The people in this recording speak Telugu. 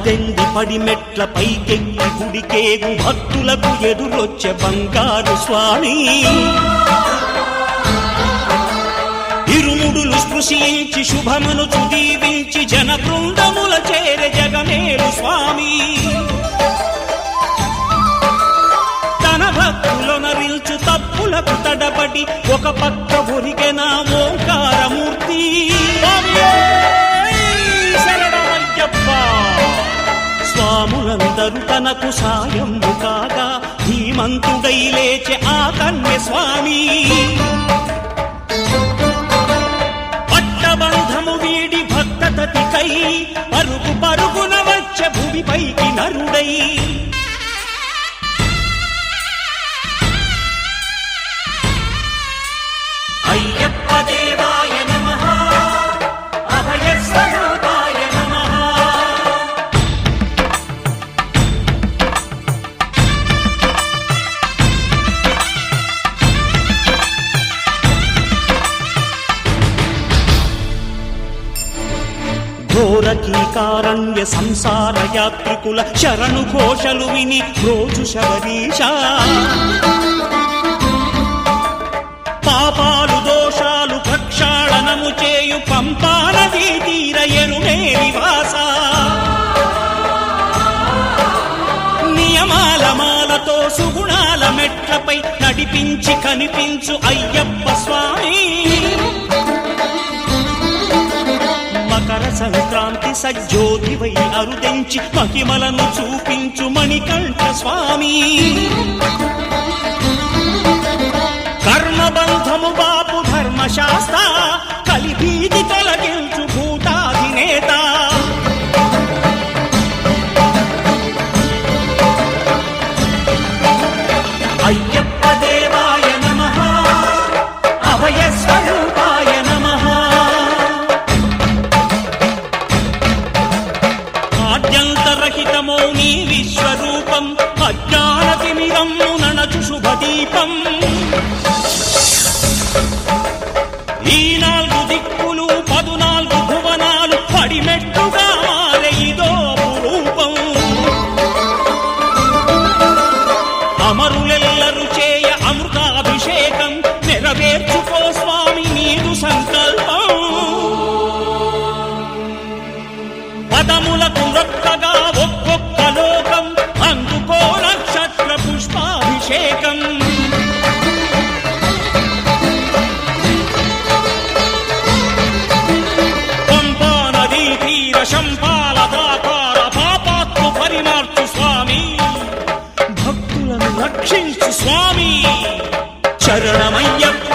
పద్దెంది పడి మెట్ల పైకెక్కి గుడికేగు భక్తులకు ఎదురొచ్చే బంగారు స్వామి ఇరుముడులు స్పృశించి శుభమును చుదీవించి జన బృందముల చేరే జగమేలు స్వామి తన భక్తులొనరిల్చు తప్పులకు తడబడి ఒక పక్క ఒరిగెన ఓంకారమూర్తి శరణమయ్యప్ప స్వాములందరూ తనకు సాయము కాగా ధీమంతుడై లేచే ఆ కన్య స్వామి పట్టబంధము వీడి భక్తతతికై పరుగు పరుగున వచ్చే భూమిపైకి నరుడై అయ్యప్ప దేవాయ నమః అభయ స్వరూపాయ నమః ఘోరకీకారణ్య సంసార యాత్రికుల శరణు ఘోషలు విని రోజు శబరీష పాపాలు దోషాలు ప్రక్షాళనము చేయు పంపానదీ తీర ఎరుమే నివాస నియమాల మాలతో సుగుణాల మెట్లపై నడిపించి కనిపించు అయ్యప్ప స్వామి మకర సంక్రాంతి సజ్జోతివై అరుదెంచి మహిమలను చూపించు మణికంఠ స్వామి కర్మబంధము బాపు ధర్మశాస్త్ర కలిభీతి తొలగించు భూతాధినేత అయ్యప్ప దేవాయ నమః అభయ స్వరూపాయ నమః ఆద్యంతరహితమో నీ విశ్వరూపం అజ్ఞానతిమిరము నణచు శుభదీపం ఈ 4 దిక్కులు 14 భువనాలు పడిమెట్టుగా మాలెయిదో రూపం అమరులెల్లరు చేయ అమృతాభిషేకం నెరవేర్చుకో స్వామి నీదు సంకల్పం పదములకు రొక్కగా ఒక్కొక్క లోకం అందుకో నక్షత్ర పుష్పాభిషేకం శంపాలదాకార పాపాత్మ పరిమార్చు స్వామి భక్తులను రక్షించు స్వామి శరణమయ్యప్ప